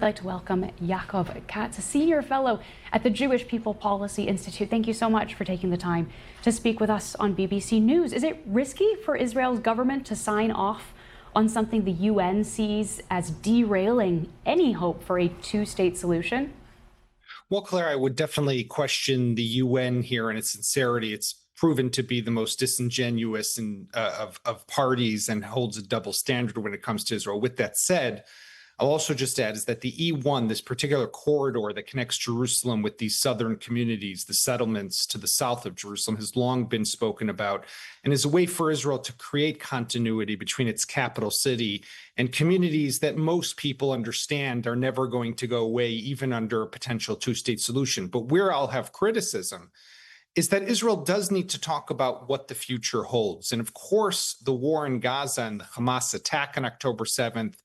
I'd like to welcome Yaakov Katz, a senior fellow at the Jewish People Policy Institute. Thank you so much for taking the time to speak with us on BBC News. Is it risky for Israel's government to sign off on something the UN sees as derailing any hope for a two-state solution? Well, Claire, I would definitely question the UN here and its sincerity. It's proven to be the most disingenuous of parties and holds a double standard when it comes to Israel. With that said, I'll also just add is that the E1, this particular corridor that connects Jerusalem with these southern communities, the settlements to the south of Jerusalem, has long been spoken about and is a way for Israel to create continuity between its capital city and communities that most people understand are never going to go away, even under a potential two-state solution. But where I'll have criticism is that Israel does need to talk about what the future holds. And of course, the war in Gaza and the Hamas attack on October 7th,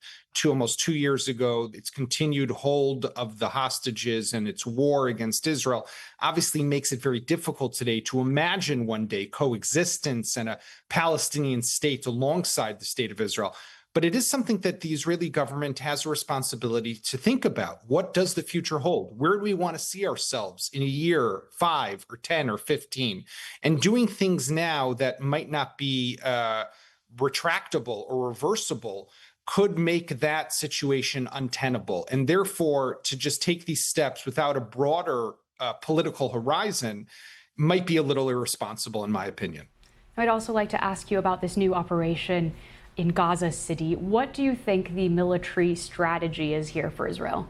almost 2 years ago, its continued hold of the hostages and its war against Israel obviously makes it very difficult today to imagine one day coexistence and a Palestinian state alongside the state of Israel. But it is something that the Israeli government has a responsibility to think about. What does the future hold? Where do we want to see ourselves in a year, 5 or 10 or 15? And doing things now that might not be retractable or reversible could make that situation untenable. And therefore, to just take these steps without a broader political horizon might be a little irresponsible, in my opinion. I'd also like to ask you about this new operation in Gaza City. What do you think the military strategy is here for Israel?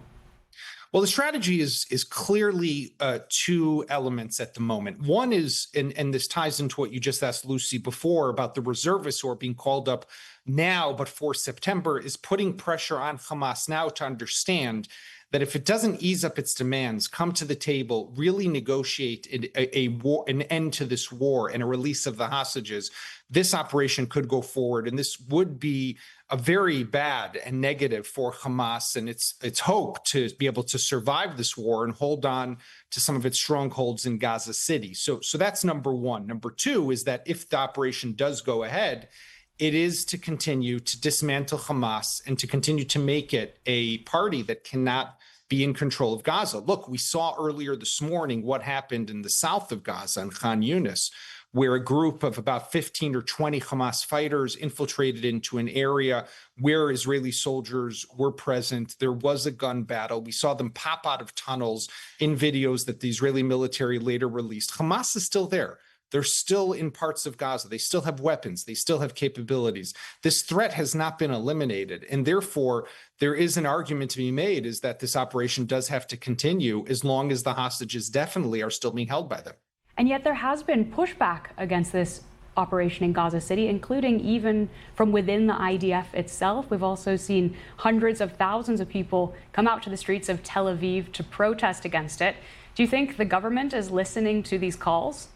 Well, the strategy is clearly two elements at the moment. One is, and this ties into what you just asked Lucy before about the reservists who are being called up now, but for September, is putting pressure on Hamas now to understand that if it doesn't ease up its demands, come to the table, really negotiate an end to this war and a release of the hostages, this operation could go forward. And this would be a very bad and negative for Hamas and its hope to be able to survive this war and hold on to some of its strongholds in Gaza City. So that's number one. Number two is that if the operation does go ahead, it is to continue to dismantle Hamas and to continue to make it a party that cannot be in control of Gaza. Look, we saw earlier this morning what happened in the south of Gaza in Khan Yunis, where a group of about 15 or 20 Hamas fighters infiltrated into an area where Israeli soldiers were present. There was a gun battle. We saw them pop out of tunnels in videos that the Israeli military later released. Hamas is still there. They're still in parts of Gaza. They still have weapons. They still have capabilities. This threat has not been eliminated. And therefore, there is an argument to be made is that this operation does have to continue as long as the hostages definitely are still being held by them. And yet there has been pushback against this operation in Gaza City, including even from within the IDF itself. We've also seen hundreds of thousands of people come out to the streets of Tel Aviv to protest against it. Do you think the government is listening to these calls?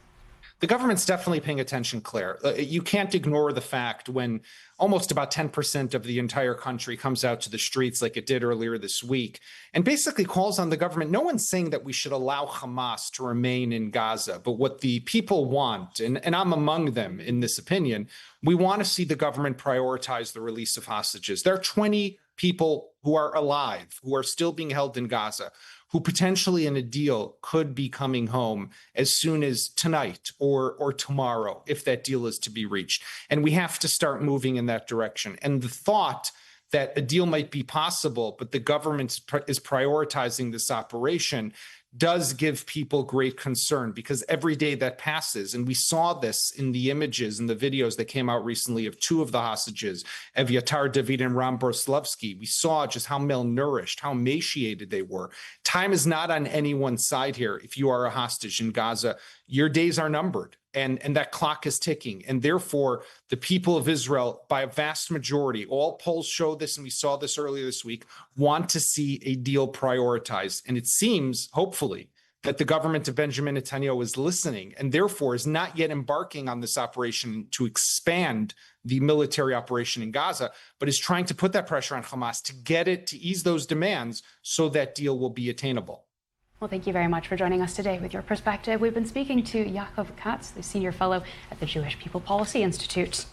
The government's definitely paying attention, Claire. You can't ignore the fact when almost about 10% of the entire country comes out to the streets like it did earlier this week and basically calls on the government. No one's saying that we should allow Hamas to remain in Gaza, but what the people want, and I'm among them in this opinion, we want to see the government prioritize the release of hostages. There are 20 people who are alive, who are still being held in Gaza, who potentially in a deal could be coming home as soon as tonight or tomorrow, if that deal is to be reached. And we have to start moving in that direction. And the thought that a deal might be possible, but the government is prioritizing this operation does give people great concern because every day that passes, and we saw this in the images and the videos that came out recently of two of the hostages, Evyatar David and Ram Borslovsky, we saw just how malnourished, how emaciated they were. Time is not on anyone's side here. If you are a hostage in Gaza, your days are numbered. And that clock is ticking. And therefore, the people of Israel, by a vast majority, all polls show this, and we saw this earlier this week, want to see a deal prioritized. And it seems, hopefully, that the government of Benjamin Netanyahu is listening and therefore is not yet embarking on this operation to expand the military operation in Gaza, but is trying to put that pressure on Hamas to get it to ease those demands so that deal will be attainable. Well, thank you very much for joining us today with your perspective. We've been speaking to Yaakov Katz, the senior fellow at the Jewish People Policy Institute.